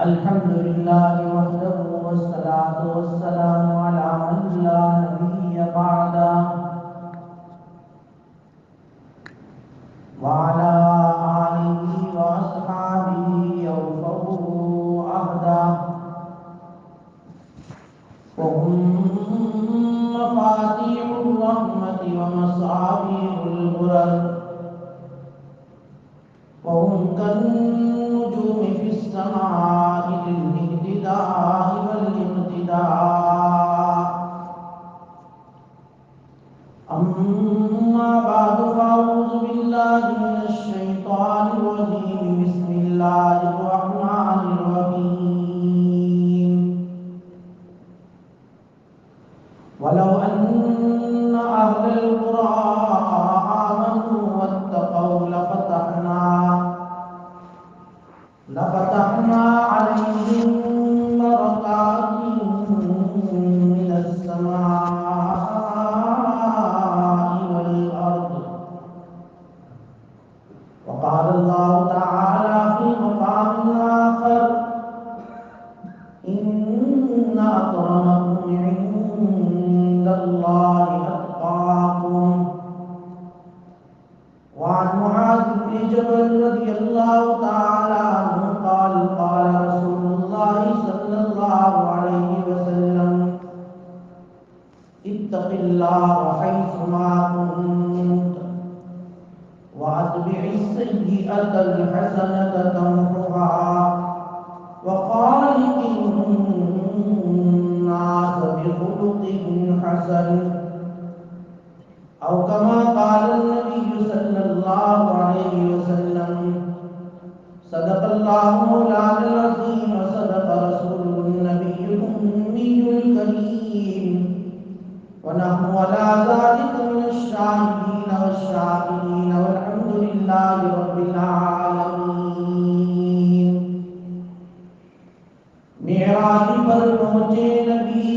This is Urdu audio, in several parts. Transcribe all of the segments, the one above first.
الحمد لله وحده والصلاة والسلام على من لا نبي بعده وعلى آله وأصحابه أوفوا عهده وهم مفاتيح الرحمة ومصابيح الغرر وهم كالنجوم في السماء للاهتداء والاقتداء أما بعد فأعوذ بالله من الشيطان الرجيم بسم الله الرحمن الرحيم ولو أن أهل القرى آمنوا واتقوا لفتحنا عليهم بركات من السماء والأرض وقال الله تعالى في مقام آخر إن أكرمكم عند الله أتقاكم وعن معاذ بن جبل رضي الله تعالى عنه قال قال رسول الله صلى الله عليه وسلم اتق الله حيثما كنت واتبع السيئة الحسنة تمحها وخالق الناس بخلق حسن أو كما قال النبي صلى الله عليه وسلم صدق الله مولانا العظيم وصدق رسوله النبي الأمي الكريم ونحن على ذلك من الشاهدين والشاكرين والحمد لله رب العالمين. معراج پر پہنچے نبی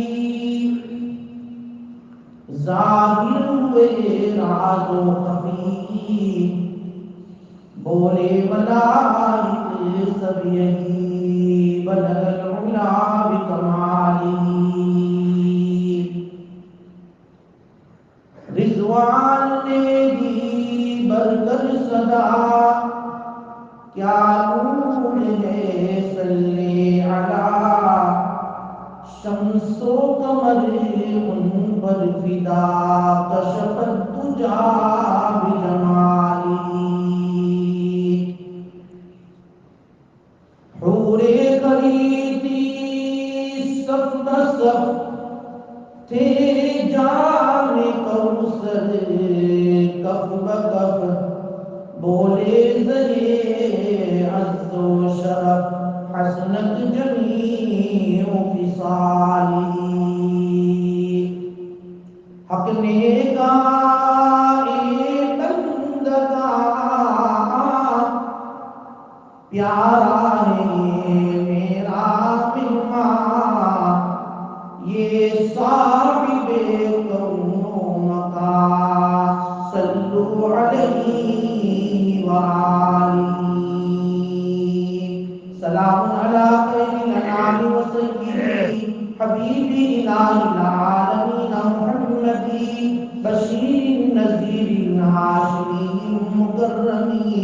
ظاہر ہوئے راز و خفی بولے ملائک سب یہی بلغ العلا بکمالی رضوان نے دی برکر صدا کیا نور ہے صلی علی شمس و قمر ان پر فدا کشفت تجا بجمالی حور خریدی صف بصف تھے جام کوثر کف بکف بولے زرے عز و شرف حسنت جمیع خصالی حق نے گائے بندگان پیارا ہے میرا مہمان یہ صاحب کون و مکان صلو علیہ وآلہ سلام علی خیر الانام وسیدی حبیبی الہ العالمین محمدی بشیر نذیر ہاشمی مکرمی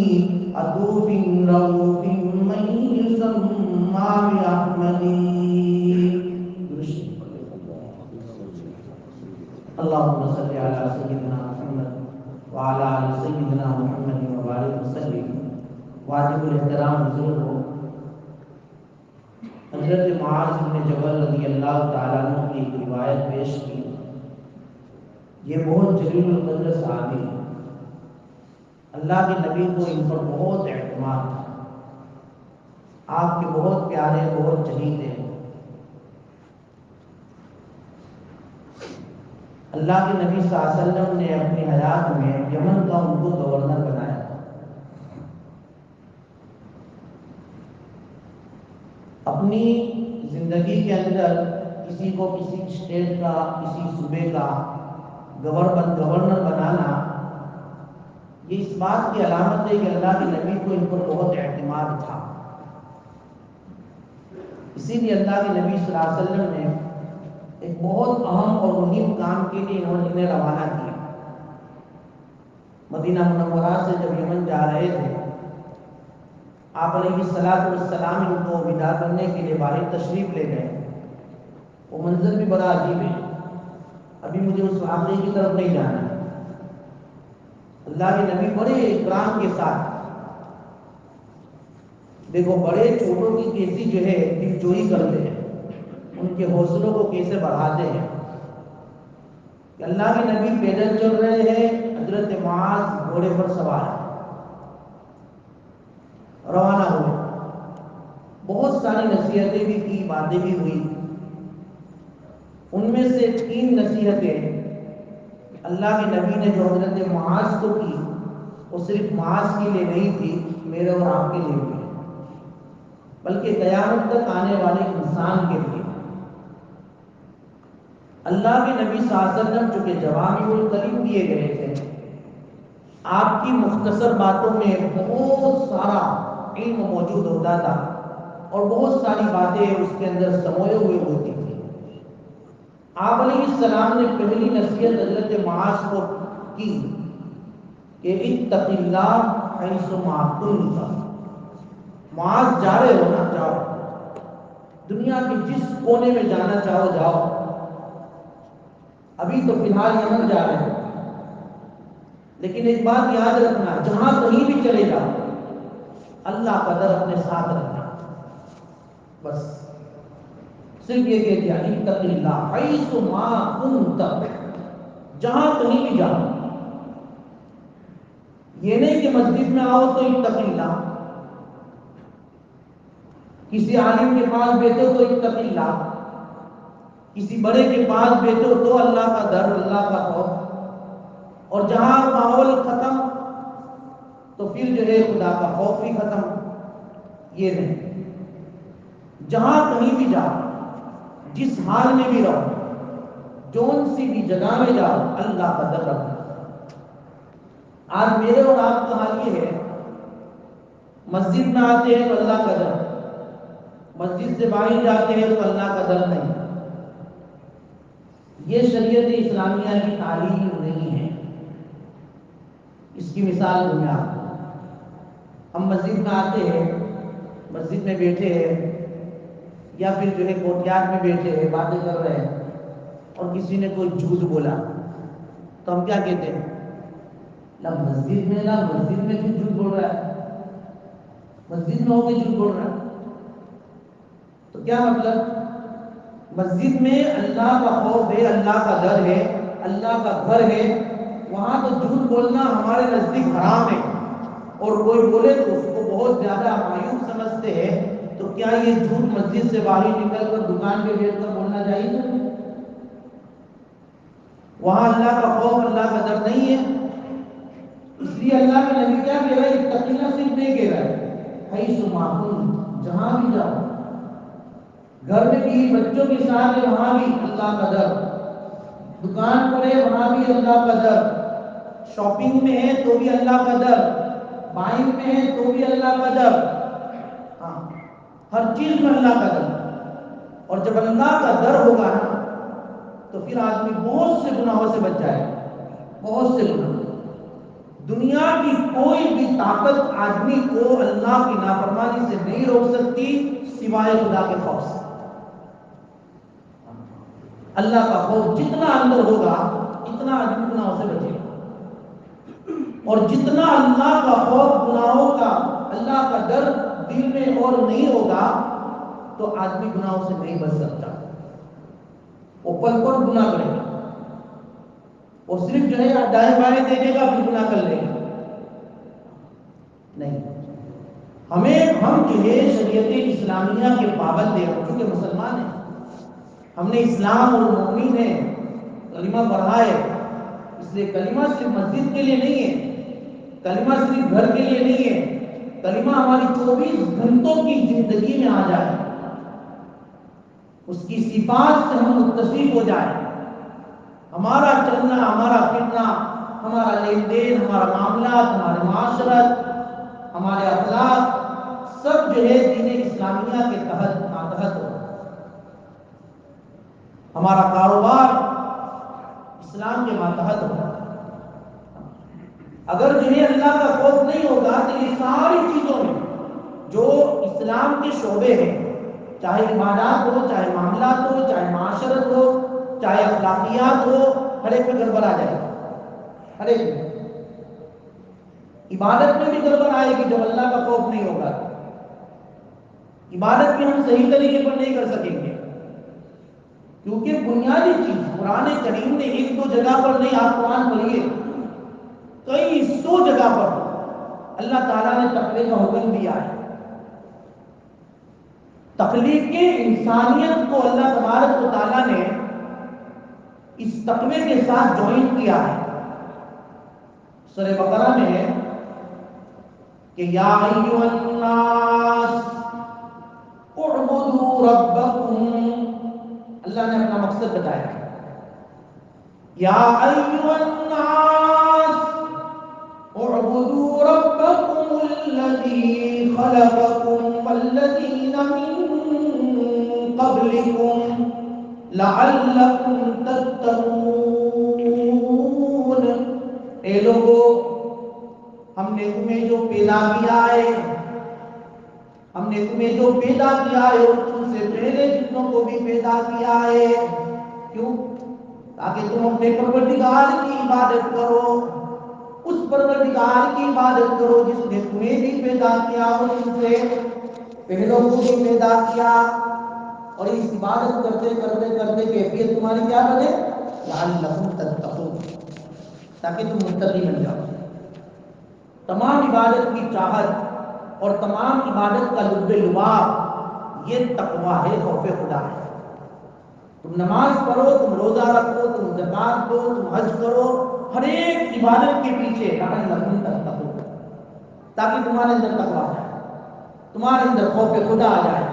عطوف رؤوف من یسمى بأحمدی. اللهم صل على سيدنا محمد وعلى آل سيدنا محمد وبارك وسلم. واجب الاحترام بزرگ ہو حضرت معاذ بن جبل رضی اللہ تعالیٰ عنہ کی ایک روایت پیش کی. یہ بہت جلیل القدر صحابی ہیں. اللہ کے نبی کو ان پر بہت اعتماد تھا. آپ کے بہت پیارے بہت چہیتے ہیں. اللہ کے نبی صلی اللہ علیہ وسلم نے اپنی حیات میں یمن کا ان کو گورنر بنایا. اپنی زندگی کے اندر کسی کو کسی اسٹیٹ کا کسی صوبے کا گورنر بنانا یہ اس بات کی علامت ہے کہ اللہ کے نبی کو ان پر بہت اعتماد تھا. اسی لیے اللہ کے نبی صلی اللہ علیہ وسلم نے ایک بہت اہم اور مہم کام کے لیے انہیں روانہ کیا. مدینہ منورہ سے جب یمن جا رہے تھے، آپ علیہ الصلوۃ والسلام ان کو ودا کرنے کے لیے باہر تشریف لے گئے. وہ منظر بھی بڑا عجیب ہے. ابھی مجھے اس واقعے کی طرف نہیں جانا ہے. اللہ کے نبی بڑے اکرام کے ساتھ، دیکھو بڑے چھوٹوں کی کیسی جو ہے دل جوئی کرتے ہیں، ان کے حوصلوں کو کیسے بڑھاتے ہیں. کہ اللہ کے نبی پیدل چل رہے ہیں، حضرت معاذ گھوڑے پر سوار ہیں، روانہ ہوئے. بہت ساری نصیحتیں بھی کی، باتیں بھی ہوئی. ان میں سے 3 نصیحتیں اللہ کے نبی نے جو حضرت معاذ کو کی، وہ صرف معاذ کے لیے نہیں تھی، میرے اور آپ کے لیے بھی، بلکہ قیامت تک آنے والے انسان کے لیے. اللہ کے نبی صلی اللہ علیہ وسلم چونکہ جوامع الکلم دیے گئے تھے، آپ کی مختصر باتوں میں بہت سارا علم موجود ہوتا تھا اور بہت ساری باتیں اس کے اندر سموئے ہوئے ہوتی تھی. آپ علیہ السلام نے پہلی نصیحت حضرت معاذ کو کی کہ اتق اللہ حیث ما کنت. معاذ جا رہے ہو نا، جاؤ، دنیا کے جس کونے میں جانا چاہو جاؤ. ابھی تو فی الحال یمن جا رہے ہیں، لیکن ایک بات یاد رکھنا، جہاں کہیں بھی چلے جاؤ اللہ کا در اپنے ساتھ رکھنا. بس صرف یہ کہہ دیا اتق اللہ حیث ما کنت، جہاں کہیں بھی جاؤ. یہ نہیں کہ مسجد میں آؤ تو اتق اللہ، کسی عالم کے پاس بیٹھو تو اتق اللہ، کسی بڑے کے پاس بیٹھو تو اللہ کا ڈر، اللہ کا خوف. اور جہاں ماحول ختم تو پھر جو ہے خدا کا خوف بھی ختم. یہ نہیں، جہاں کہیں بھی جاؤ، جس حال میں بھی رہو، جون سی بھی جگہ میں جاؤ، اللہ کا ڈر رکھو. آج میرے اور آپ کا حال یہ ہے، مسجد میں آتے ہیں تو اللہ کا ڈر، مسجد سے باہر جاتے ہیں تو اللہ کا ڈر نہیں. یہ شریعت اسلامیہ کی تعلیم نہیں ہے. اس کی مثال دوں میں آپ کو. ہم مسجد میں آتے ہیں، مسجد میں بیٹھے ہیں یا پھر جو ہے کوٹیات میں بیٹھے ہیں، باتیں کر رہے ہیں، اور کسی نے کوئی جھوٹ بولا تو ہم کیا کہتے ہیں؟ لا مسجد میں کیوں جھوٹ بول رہا ہے؟ مسجد میں ہو کے جھوٹ بول رہا ہے. تو کیا مطلب؟ مسجد میں اللہ کا خوف ہے، اللہ کا ڈر ہے، اللہ کا گھر ہے، وہاں تو جھوٹ بولنا ہمارے نزدیک حرام ہے. اور کوئی بولے تو اس کو بہت زیادہ مایوس سمجھتے ہیں. تو کیا یہ جھوٹ مسجد سے باہر نکل کر دکان پہ بیٹھ کر بولنا چاہیے؟ وہاں اللہ کا خوف، اللہ کا ڈر نہیں ہے. اس لیے اللہ کے نبی کیا کہہ رہا ہے؟ اتق اللہ صرف نہیں کہہ رہا ہے، حیث ما کنت، جہاں بھی جاؤ. گھر میں بھی بچوں کے ساتھ ہے، وہاں بھی اللہ کا ڈر. دکان پر ہے، وہاں بھی اللہ کا ڈر. شاپنگ میں ہے تو بھی اللہ کا ڈر، بائنگ میں ہے تو بھی اللہ کا ڈر. ہاں، ہر چیز میں اللہ کا ڈر. اور جب اللہ کا ڈر ہوگا نا تو پھر آدمی بہت سے گناہوں سے بچ جائے. بہت سے گناہ. دنیا کی کوئی بھی طاقت آدمی کو اللہ کی نافرمانی سے نہیں روک سکتی سوائے خدا کے خوف سے. اللہ کا خوف جتنا اندر ہوگا اتنا آدمی گناہوں سے بچے گا. اور جتنا اللہ کا خوف، گناہوں کا، اللہ کا ڈر دل میں اور نہیں ہوگا تو آدمی گناہوں سے نہیں بچ سکتا. وہ پل پر گناہ کرے گا، وہ صرف جو ہے دائیں بائیں دیکھے گا پھر گناہ کر لے گا. نہیں، ہم جو ہے شریعت اسلامیہ کے پابند ہیں. ہم چونکہ مسلمان ہیں، ہم نے اسلام اور مومن ہے، کلمہ پڑھا ہے. اس لیے کلمہ صرف مسجد کے لیے نہیں ہے، کلمہ صرف گھر کے لیے نہیں ہے، کلمہ ہماری 24 گھنٹوں کی زندگی میں آ جائے، اس کی صفات سے ہم متصف ہو جائیں. ہمارا چلنا، ہمارا پھرنا، ہمارا لین دین، ہمارا معاملات، ہمارے معاشرت، ہمارے اخلاق سب جو ہے دین اسلامیہ کے تحت ماتحت ہو. ہمارا کاروبار اسلام کے ماتحت ہو. اگر جنہیں اللہ کا خوف نہیں ہوگا تو یہ ساری چیزوں میں جو اسلام کے شعبے ہیں، چاہے عبادات ہو، چاہے معاملات ہو، چاہے معاشرت ہو، چاہے اخلاقیات ہو، ہر ایک میں گڑبڑ آ جائے گی. ہر ایک میں عبادت میں بھی گڑبڑ آئے گی جب اللہ کا خوف نہیں ہوگا. عبادت بھی ہم صحیح طریقے پر نہیں کر سکیں گے، کیونکہ بنیادی چیز قرآن کریم نے ایک دو جگہ پر نہیں، آپ قرآن پڑھیے کئی سو جگہ پر اللہ تعالیٰ نے تقوی کا حکم دیا ہے. تخلیق انسانیت کو اللہ تبارک و تعالیٰ نے اس تقوی کے ساتھ جوائن کیا ہے. سورہ بقرہ میں ہے کہ یا ایھا الناس اعبدوا ربکم. اللہ نے اپنا مقصد بتایا ہے. یا ایھا الناس اعبدوا ربکم الذی خلقکم والذین من قبلکم لعلکم تتقون. اے لوگو، ہم نے تمہیں جو پیدا کیا ہے، ہم نے تمہیں جو پیدا کیا ہے اور تم سے پہلے جتنوں کو بھی پیدا کیا ہے. کیوں؟ تاکہ تم اپنے پروردگار کی عبادت کرو، اس پروردگار کی عبادت کرو جس نے تمہیں بھی پیدا کیا اور تم سے پہلوں کو بھی پیدا کیا. اور اس عبادت کرتے کرتے کرتے کیفیت تمہاری کیا بنے؟ لعلکم تتقون، تاکہ تم متقی بن جاؤ. تمام عبادت کی چاہت اور تمام عبادت کا لب لباب یہ تقویٰ ہے، خوف خدا ہے. تم نماز پڑھو، تم روزہ رکھو، تم زکات دو، تم حج کرو، ہر ایک عبادت کے پیچھے لعلکم تتقون، تاکہ تمہارے اندر تقویٰ آ جائے، تمہارے اندر خوف خدا آ جائے.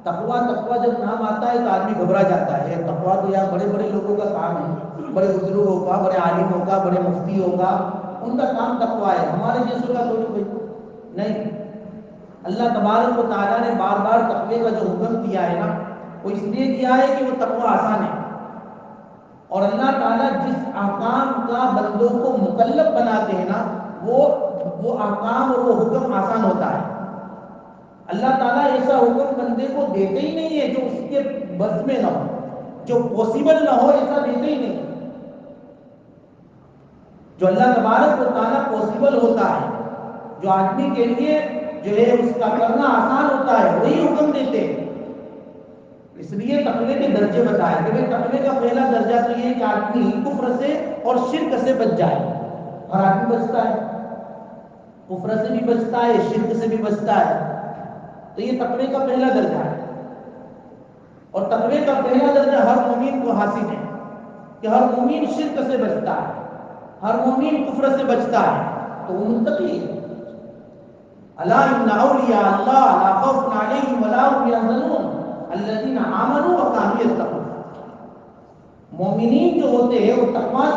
تقویٰ جب نام آتا ہے تو آدمی گھبرا جاتا ہے. تقویٰ تو یار بڑے بڑے لوگوں کا کام ہے، بڑے بزرگوں کا، بڑے عالموں کا، بڑے مفتیوں کا، ان کا کام تقویٰ ہے. ہمارے جیسوں کا کوئی نہیں. اللہ تبارک و تعالیٰ نے بار بار تقوی کا جو حکم دیا ہے نا، وہ اس لیے دیا ہے کہ وہ تقویٰ آسان ہے. اور اللہ تعالیٰ جس احکام کا بندوں کو مکلف بناتے ہیں نا، وہ احکام اور وہ حکم آسان ہوتا ہے. اللہ تعالیٰ ایسا حکم بندے کو دیتے ہی نہیں ہے جو اس کے بس میں نہ ہو، جو پاسبل نہ ہو، ایسا دیتے ہی نہیں. جو اللہ تبارک و تعالیٰ پاسبل ہوتا ہے، جو آدمی کے لیے جو ہے اس کا کرنا آسان ہوتا ہے، وہی حکم دیتے ہیں. اس لیے تقوی کے درجے بتائے کہ تقوی کا پہلا درجہ تو یہ ہے کہ آدمی کفر سے اور شرک سے بچ جائے. اور آدمی بچتا ہے، کفر سے بھی بچتا ہے، شرک سے بھی بچتا ہے. تو یہ تقوی کا پہلا درجہ ہے. اور تقوی کا پہلا درجہ ہر مومن کو حاصل ہے کہ ہر مومن شرک سے بچتا ہے، ہر مومن کفر سے بچتا ہے، تو وہ متقی ہے. الا ان اولیاء اللہ لا خوف علیہم ولا هم يحزنون الذین آمنوا وكانوا يتقون. مومنین جو ہوتے ہیں وہ تقویٰ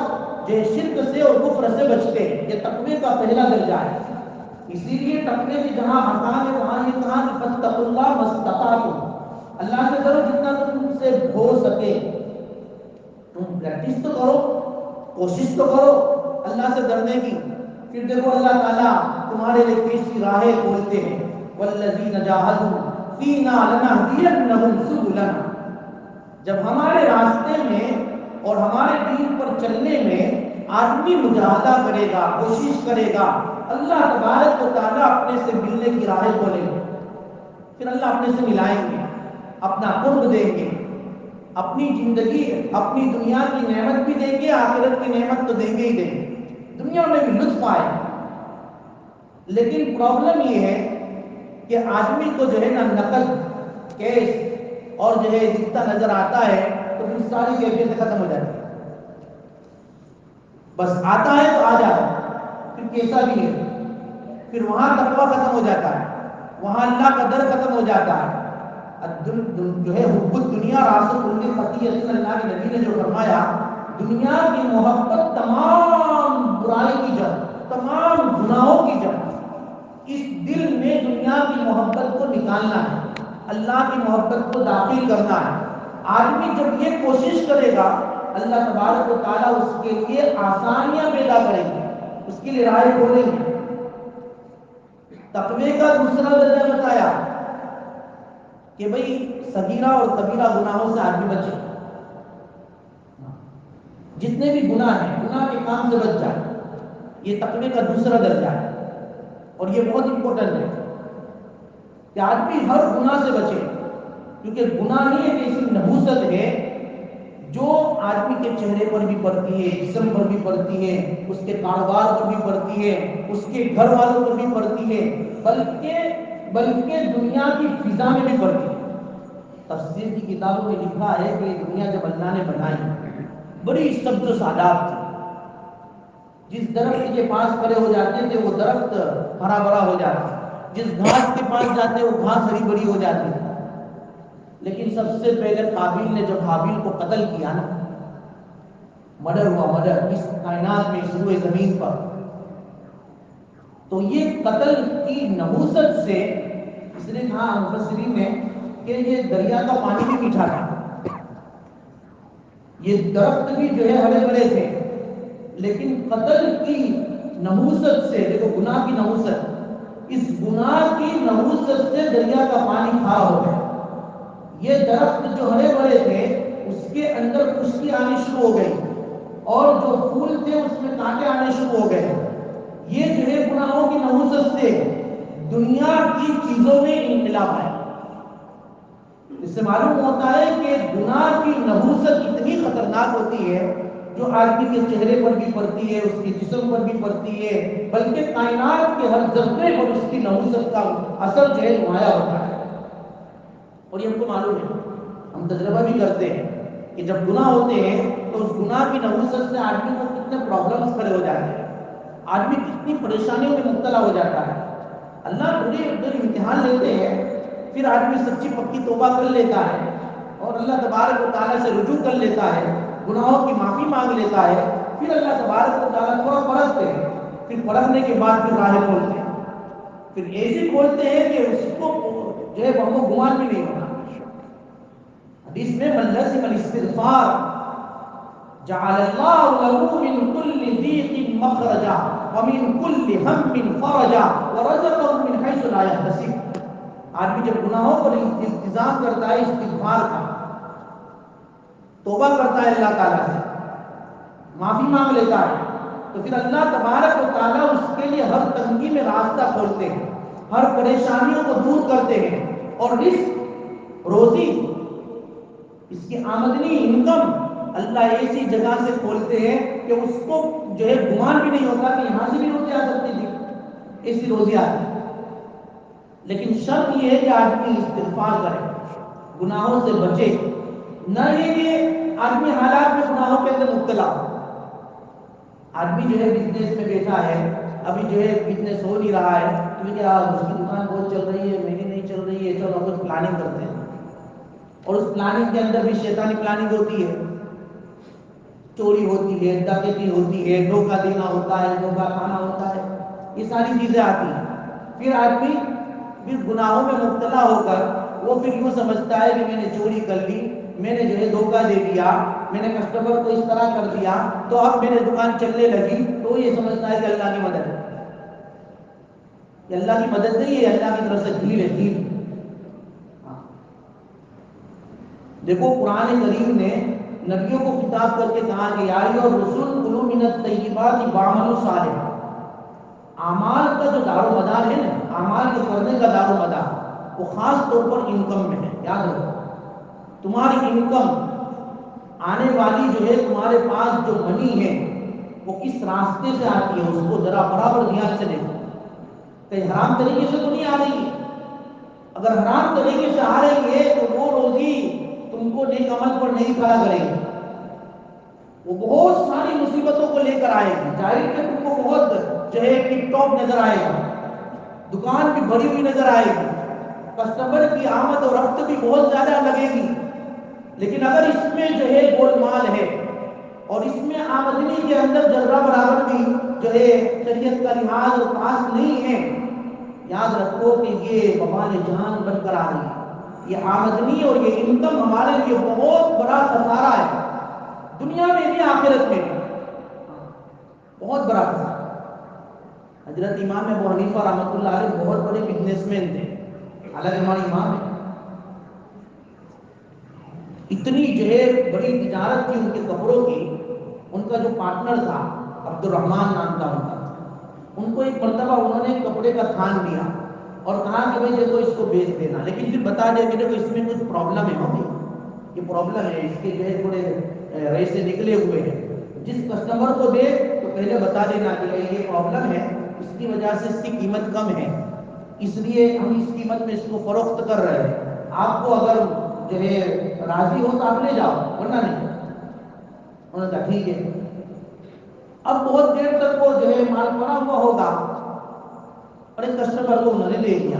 جو شرک سے اور کفر سے بچتے ہیں. یہ تقوی کا پہلا درجہ ہے. اسی لیے تقوی کی جہاں حکام ہے وہاں یہ کہا کہ فاتقوا اللہ ما استطعتم. اللہ سے ڈرو جتنا تم سے ہو سکے. تم پریکٹس تو کرو، کوشش تو کرو اللہ سے ڈرنے کی. پھر دیکھو اللہ تعالیٰ تمہارے لیے کیسی راہیں کھولتے ہیں. والذین جاہدوا فینا لنہدینہم سبلنا. جب ہمارے راستے میں اور ہمارے دین پر چلنے میں آدمی مجاہدہ کرے گا، کوشش کرے گا، اللہ تبارک و تعالیٰ اپنے سے ملنے کی راہیں کھولیں گے. پھر اللہ اپنے سے ملائیں گے، اپنا قرب دیں گے، اپنی زندگی، اپنی دنیا کی نعمت بھی دیں گے، آخرت کی نعمت تو دیں گے ہی دیں گے، دنیا میں بھی لطف آئے. لیکن پرابلم یہ ہے کہ آدمی کو جو ہے نا نقد کیس اور جو ہے دکھتا نظر آتا ہے تو پھر ساری کیفیت ختم ہو جاتی ہے. بس آتا ہے تو آ جاتا ہے، پھر کیسا بھی ہے، پھر وہاں تقویٰ ختم ہو جاتا ہے، وہاں اللہ کا ڈر ختم ہو جاتا ہے. جو ہے حب الدنیا راس کل خطیئۃ. اللہ کے نبی نے جو فرمایا، دنیا کی محبت تمام برائی کی جڑ، تمام گناہوں کی جڑ اس دل میں دنیا کی محبت کو نکالنا ہے، اللہ کی محبت کو داخل کرنا ہے۔ آدمی جب یہ کوشش کرے گا اللہ تبارک و تعالیٰ اس کے لیے آسانیاں پیدا کریں گے، اس کے لیے راہیں کھولیں گے۔ تقوی کا دوسرا درجہ بتایا کہ بھئی صغیرہ اور کبیرہ گناہوں سے آدمی بچے، جتنے بھی گناہ ہیں گناہ کے کام سے بچ جائے، یہ تقوی کا دوسرا درجہ ہے۔ اور یہ بہت امپورٹنٹ ہے کہ آدمی ہر گناہ سے بچے، کیونکہ گناہ ہی ایک ایسی نحوست ہے جو آدمی کے چہرے پر بھی پڑتی ہے، جسم پر بھی پڑتی ہے، اس کے کاروبار پر بھی پڑتی ہے، اس کے گھر والوں پر بھی پڑتی ہے، بلکہ دنیا کی فضا میں بھی پڑتی ہے۔ تفسیر کی کتابوں میں لکھا ہے کہ دنیا جب اللہ نے بنائی بڑی سبز و ساداب تھی، جس درخت کے پاس کھڑے ہو جاتے تھے وہ درخت ہرا بھرا ہو جاتا، جس گھاس کے پاس جاتے وہ گھاس ہری بھری ہو جاتی۔ لیکن سب سے پہلے قابیل نے جب حابیل کو قتل کیا نا، مرڈر ہوا، مرڈر اس کائنات میں، اس روئے زمین پر، تو یہ قتل کی نحوست سے اس نے کہا مفسرین نے کہ یہ دریا کا پانی بھی میٹھا تھا، یہ درخت بھی جو ہے ہرے بھرے تھے، لیکن قتل کی نحوست سے، دیکھو گناہ کی نحوست، اس گناہ کی نحوست سے دریا کا پانی کھارا ہو گیا۔ یہ درخت جو ہرے بھرے تھے اس کے اندر خشکی آنی شروع ہو گئی، اور جو پھول تھے اس میں کانٹے آنے شروع ہو گئے۔ یہ جو ہے گناہوں کی نحوست سے دنیا کی چیزوں میں انقلاب ہے۔ اس سے معلوم ہوتا ہے کہ گناہ کی نحوست اتنی خطرناک ہوتی ہے جو آدمی کے چہرے پر بھی پڑتی ہے، اس کے جسم پر بھی پڑتی ہے، بلکہ کائنات کے ہر ذرے پر اس کی نحوست کا اثر جو ہے نمایاں ہوتا ہے۔ اور یہ ہم کو معلوم ہے، ہم تجربہ بھی کرتے ہیں کہ جب گناہ ہوتے ہیں تو اس گناہ کی نحوست سے آدمی کو کتنے پرابلمز کھڑے ہو جاتے ہیں، آدمی کتنی پریشانیوں میں مبتلا ہو جاتا ہے۔ اللہ بڑے امتحان لیتے ہیں، پھر آدمی سچی پکی توبہ کر لیتا ہے اور اللہ تبارک و تعالیٰ سے رجوع کر لیتا ہے، گناہوں کی معافی مانگ لیتا ہے، پھر اللہ تبارک و تعالیٰ تھوڑا پرکھتے ہیں، پھر پرکھنے کے بعد پھر راہیں کھولتے ہیں، پھر ایسی کھولتے ہیں کہ اس کو جو ہے ہم کو گمان بھی نہیں ہونا۔ حدیث میں من لزم الاستغفار جعل اللہ له من كل ضيق مخرجا ومن كل هم فرجا ورزقه من حيث لا يحتسب۔ آدمی جب گناہوں پر التزام کرتا ہے، استغفار کا توبہ کرتا ہے، اللہ تعالیٰ سے معافی مانگ لیتا ہے، تو پھر اللہ تبارک و تعالیٰ اس کے لیے ہر تنگی میں راستہ کھولتے ہیں، ہر پریشانیوں کو دور کرتے ہیں، اور رزق، روزی، اس کی آمدنی، انکم اللہ ایسی جگہ سے کھولتے ہیں کہ اس کو جو ہے گمان بھی نہیں ہوتا کہ یہاں سے بھی روزی آ سکتی تھی، ایسی روزی آتی۔ لیکن شرط یہ ہے کہ آدمی استغفار کرے، گناہوں سے بچے، نہ یہ کہ آدمی حالات میں گناہوں کے اندر مبتلا ہو۔ آدمی جو ہے بزنس میں بیٹھا ہے، ابھی جو ہے بزنس ہو نہیں رہا ہے، کیونکہ اس کی دکان بہت چل رہی ہے، میری نہیں چل رہی ہے، چلو کچھ پلاننگ کرتے ہیں، اور اس پلاننگ کے اندر بھی شیطانی پلاننگ ہوتی ہے، چوری ہوتی ہے، ڈکیتی ہوتی ہے، دھوکہ دینا ہوتا ہے، دھوکہ کھانا ہوتا ہے، یہ ساری چیزیں آتی ہیں۔ پھر آدمی پھر گناہوں میں مبتلا ہو کر وہ پھر یوں سمجھتا ہے کہ میں نے چوری کر لی، میں نے جو ہے دھوکہ دے دیا، میں نے کسٹمر کو اس طرح کر دیا، تو اب میرے دکان چلنے لگی، تو یہ سمجھتا ہے کہ اللہ کی مدد ہے۔ یہ اللہ کی مدد نہیں ہے، اللہ کی طرف سے ڈھیل ہے، ڈھیل۔ دیکھو قرآن کریم نے نبیوں کو خطاب کر کے کہا کہ یا ایھا الرسول کلوا من الطیبات واعملوا صالحا۔ اعمال کا جو دار و مدار ہے نا، اعمال کے کرنے کا دار و مدار وہ خاص طور پر انکم میں ہے۔ یاد رکھو، تمہاری انکم آنے والی جو ہے، تمہارے پاس جو منی ہے وہ کس راستے سے آتی ہے، اس کو ذرا برابر دھیان سے دیکھو، کہیں حرام طریقے سے تو نہیں آ رہی ہے۔ اگر حرام طریقے سے آ رہی ہے تو وہ روزی تم کو نیک عمل پر نہیں کھڑا کرے گی، وہ بہت ساری مصیبتوں کو لے کر آئے گی۔ ظاہر کہ تم کو بہت جو ہے ٹپ ٹاپ نظر آئے گا، دکان بھی بھری ہوئی نظر آئے گی، کسٹمر کی آمد اور رفت بھی بہت زیادہ لگے گی، لیکن اگر اس میں جو ہے گول مال ہے اور اس میں آمدنی کے اندر ذرہ برابر بھی جو ہے شریعت کا لحاظ اور پاس نہیں ہے، یاد رکھو کہ یہ وبال جان بن کر آ رہی ہے۔ یہ آمدنی اور یہ انکم ہمارے لیے بہت بڑا خسارہ ہے، دنیا میں بھی آخرت میں بھی بہت بڑا خسارہ۔ حضرت امام ابو حنیفہ رحمۃ اللہ علیہ بہت بڑے بزنس مین تھے، حالانکہ ہمارے امام ہیں، اتنی جو ہے بڑی تجارت تھی ان کے کپڑوں کی۔ ان کا جو پارٹنر تھا عبد الرحمان نام تھا ان کا، ان کو ایک مرتبہ انہوں نے کپڑے کا تھان دیا اور کہا کہ بھائی دیکھو اس کو بیچ دینا، لیکن پھر بتا دیا کہ دیکھو اس میں کچھ پرابلم ہے، ہوگی یہ پرابلم ہے، اس کے جو ہے تھوڑے ریسے نکلے ہوئے ہیں، جس کسٹمر کو دے تو پہلے بتا دینا کہ بھائی یہ پرابلم ہے، اس کی وجہ سے اس کی قیمت کم ہے، اس لیے ہم اس قیمت میں اس کو فروخت کر رہے ہیں، آپ کو اگر جو ہے راضی ہو تو آپ لے جاؤ ورنہ نہیں۔ انہوں نے کہا ٹھیک ہے۔ اب بہت دیر تک وہ جو ہے مال پڑا ہوا ہوگا اور ایک کسٹمر کو انہوں نے لے لیا۔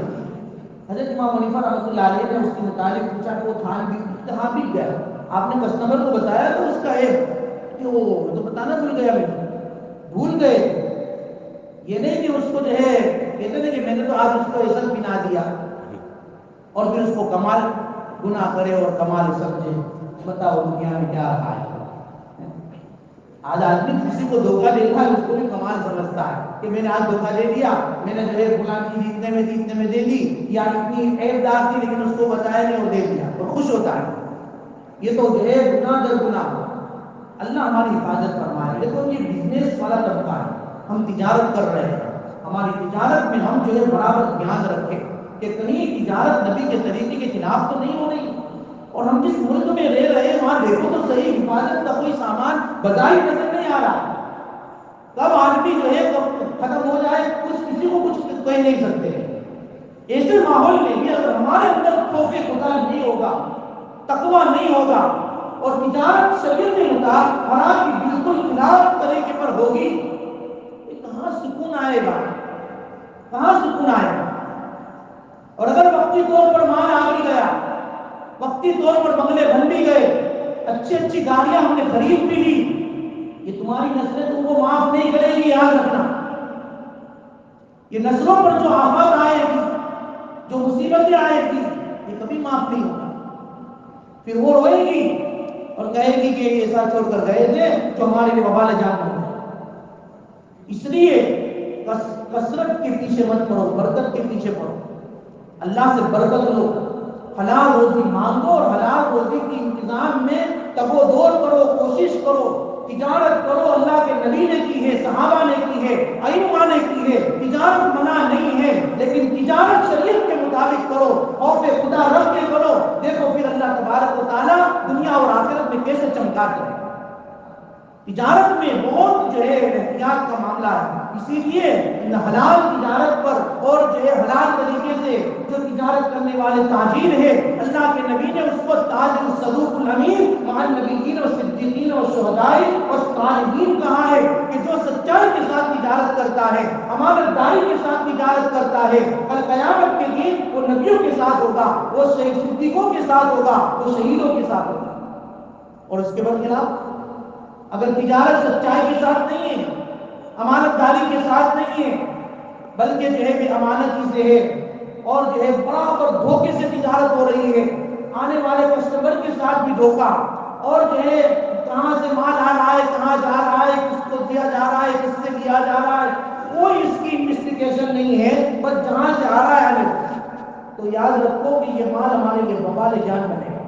حضرت امام حنیفہ رحمۃ اللہ علیہ نے اس کے متعلق پوچھا کہ وہ تھان بھی کہاں بک گیا، آپ نے کسٹمر کو بتایا تو اس کا ہے کہ وہ تو بتانا بھول گیا، میں بھول گئے، یہ نہیں کہ اس کو جو ہے کہتے تھے کہ میں نے تو آج اس کو عزت بنا دیا اور پھر اس کو کمال گناہ کرے اور کمال سمجھے۔ بتاؤ دنیا میں کیا رہا ہے؟ آج آدمی کسی کو دھوکہ دیتا ہے اس کو بھی کمال سمجھتا ہے کہ میں نے آج دھوکہ دے دیا، میں نے جو ہے فلاں چیز اتنے میں دے دی، یا اتنی عیب دار تھی لیکن اس کو بتایا نہیں اور دے دیا اور خوش ہوتا ہے۔ یہ تو جو ہے گناہ در گناہ۔ اللہ ہماری حفاظت فرمائے۔ دیکھو یہ بزنس والا طبقہ ہے، ہم تجارت کر رہے ہیں، ہماری تجارت میں ہم جو ہے برابر دھیان رکھیں کہ کہیں تجارت نبی کے طریقے کے خلاف تو نہیں ہو رہی، اور ہم جس ملک میں رہ رہے ہیں وہاں دیکھو تو صحیح حفاظت کا کوئی سامان بظاہر نظر نہیں آ رہا۔ کب آدمی جو ہے کب ختم ہو جائے کسی کو کچھ کہہ نہیں سکتے۔ ایسے ماحول میں بھی اگر ہمارے اندر خوف خدا نہیں ہوگا، تقویٰ نہیں ہوگا اور تجارت شریعت کے مطابق حرام کی بالکل خلاف طریقے پر ہوگی، کہاں سکون آئے گا، کہاں سکون آئے گا؟ اور اگر وقتی طور پر مال آ بھی گیا، وقتی طور پر بنگلے بن بھی گئے، اچھی اچھی گاڑیاں ہم نے خرید بھی لی، یہ تمہاری نسلیں تم کو معاف نہیں کرے گی، یاد رکھنا۔ یہ نسلوں پر جو آفات آئے گی، جو مصیبتیں آئے گی، یہ کبھی معاف نہیں ہوگا۔ پھر وہ روئے گی اور کہے گی کہ یہ ایسا چھوڑ کر گئے تھے جو ہمارے لیے وبال جان بن گئے۔ اس لیے کثرت کے پیچھے مت پڑو، برکت کے پیچھے پڑو، اللہ سے برکت لو، حلال روزی مانگو اور حلال روزی کی انتظام میں تگ و دور کرو، کوشش کرو، تجارت کرو۔ اللہ کے نبی نے کی ہے، صحابہ نے کی ہے، ائمہ نے کی ہے، تجارت منع نہیں ہے، لیکن تجارت شریعت کے مطابق کرو، خوف خدا رکھ کے کرو، دیکھو پھر اللہ تبارک و تعالیٰ دنیا اور آخرت میں کیسے چمکا کرے۔ تجارت میں بہت جو ہے احتیاط کا معاملہ ہے، اسی لیے حلال تجارت پر اور جو ہے حلال طریقے سے جو تجارت کرنے والے تاجر ہیں، اللہ کے نبی نے اس کو تاجر الصدوق الامین مع النبیین والصدیقین والشہداء والصالحین کہا ہے کہ جو سچائی کے ساتھ تجارت کرتا ہے، امانت داری کے ساتھ تجارت کرتا ہے، کل قیامت کے دن وہ نبیوں کے ساتھ ہوگا، وہ صدیقوں کے ساتھ ہوگا، وہ شہیدوں کے ساتھ ہوگا۔ اور اس کے برخلاف اگر تجارت سچائی کے ساتھ نہیں ہے، امانت داری کے ساتھ نہیں ہے، بلکہ جو ہے بے امانتی سے ہے اور جو ہے برابر دھوکے سے تجارت ہو رہی ہے، آنے والے کسٹمر کے ساتھ بھی دھوکا، اور جو ہے کہاں سے مال آ رہا ہے، کہاں جا رہا ہے، کس کو دیا جا رہا ہے، کس سے لیا جا رہا ہے، کوئی اس کی انویسٹیگیشن نہیں ہے، بس جہاں سے آ رہا ہے تو یاد رکھو کہ یہ مال ہمارے لیے وبال جان بنے گا۔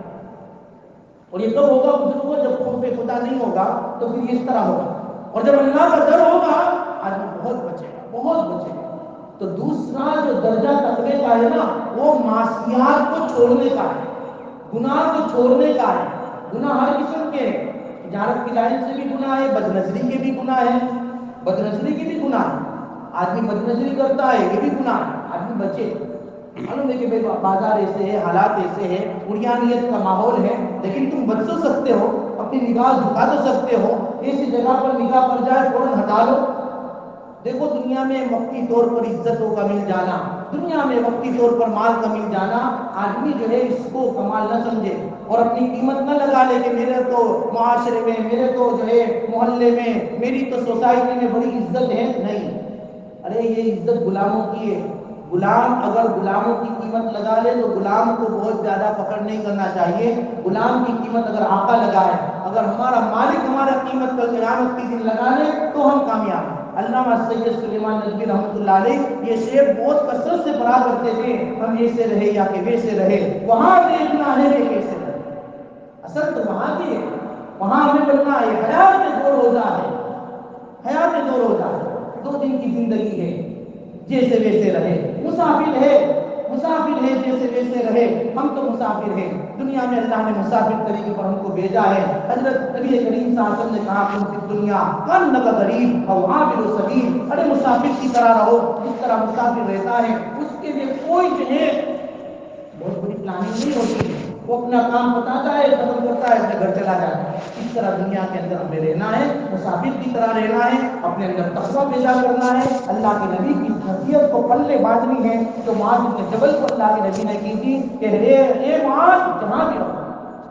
اور یہ کب ہوگا بزرگوں؟ جب خوف خدا نہیں ہوگا تو پھر اس طرح ہوگا، اور جب اللہ کا ڈر ہوگا آدمی بہت بچے گا، بہت بچے گا۔ تو دوسرا جو درجہ تقوی کا ہے نا، وہ معصیات کو چھوڑنے کا ہے، گناہ کو چھوڑنے کا ہے۔ گناہ ہر قسم کے ہیں، تجارت کی لائن سے بھی گناہ ہے، بد نظری کے بھی گناہ ہے، بد نظری کے بھی گناہ ہے، آدمی بد نظری کرتا ہے یہ بھی گناہ ہے، آدمی بچے۔ معلوم ہے کہ بھائی بازار ایسے ہے، حالات ایسے ہیں، عریانیت کا ماحول ہے، لیکن تم بچ تو سکتے ہو، اپنی نگاہ جھکا تو سکتے ہو، ایسی جگہ پر نگاہ پڑ جائے فوراً ہٹا لو، دیکھو دنیا میں وقتی طور پر عزتوں کا مل جانا، دنیا میں وقتی طور پر مال کا مل جانا، آدمی جو ہے اس کو کمال نہ سمجھے اور اپنی قیمت نہ لگا لے کہ میرے تو معاشرے میں، میرے تو جو ہے محلے میں، میری تو سوسائٹی میں بڑی عزت ہے. نہیں، ارے یہ عزت غلاموں کی ہے. غلام اگر غلاموں کی قیمت لگا لے تو غلام کو بہت زیادہ پکڑ نہیں کرنا چاہیے. غلام کی قیمت اگر آقا لگائے، اگر ہمارا مالک ہمارا قیمت کل قیامت کی دن لگا لے تو ہم کامیاب ہیں. علامہ سید سلیمان ندوی رحمۃ اللہ علیہ یہ شعر بہت کثرت سے پڑھا کرتے تھے، ہم ایسے رہے یا کہ ویسے رہے، وہاں دیکھنا ہے کہ کیسے رہے. اصل تو وہاں کی ہے، وہاں ہمیں بننا ہے. حیات میں دو روزہ ہے، حیات میں دو روزہ ہے، 2 دن کی زندگی ہے. جیسے ویسے رہے، مسافر ہے، مسافر ہے، جیسے ویسے رہے. ہم تو مسافر ہیں، دنیا میں اللہ نے مسافر طریقے پر ہم کو بھیجا ہے. حضرت نبی کریم صلی اللہ علیہ وسلم نے کہا تم کی دنیا کانک غریب او عابر سبیل، ارے مسافر کی طرح رہو جس طرح مسافر رہتا ہے. اس کے لیے کوئی جو ہے بہت بڑی پلاننگ نہیں ہوتی ہے، وہ اپنا کام بتاتا ہے، ختم کرتا ہے، اپنے گھر چلا جاتا ہے. اس طرح دنیا کے اندر ہمیں رہنا ہے، مسافر کی طرح رہنا ہے، اپنے اندر تقویٰ پیدا کرنا ہے. اللہ کے نبی کی نصیحت کو پلے باندھنی ہے جو معاذ بن جبل کو اللہ کے نبی نے کی تھی کہ اے معاذ، جہاں بھی رہو،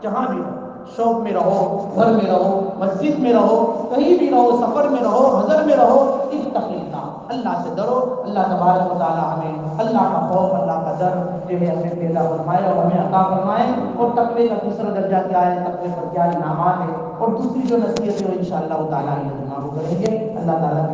جہاں بھی رہو، شوق میں رہو، گھر میں رہو، مسجد میں رہو، کہیں بھی رہو، سفر میں رہو، حضر میں رہو، اتق اللہ، اللہ سے ڈرو. اللہ تبارک و تعالی ہمیں اللہ کا خوف، اللہ کا ڈر جو ہے ہمیں پیدا فرمائے اور ہمیں عطا فرمائے. اور تقوی کا دوسرا درجہ کیا ہے، تقوی کا کیا انعامات ہے، اور دوسری جو نصیحت ہے وہ انشاءاللہ تعالی یہ کریں گے. اللہ تعالیٰ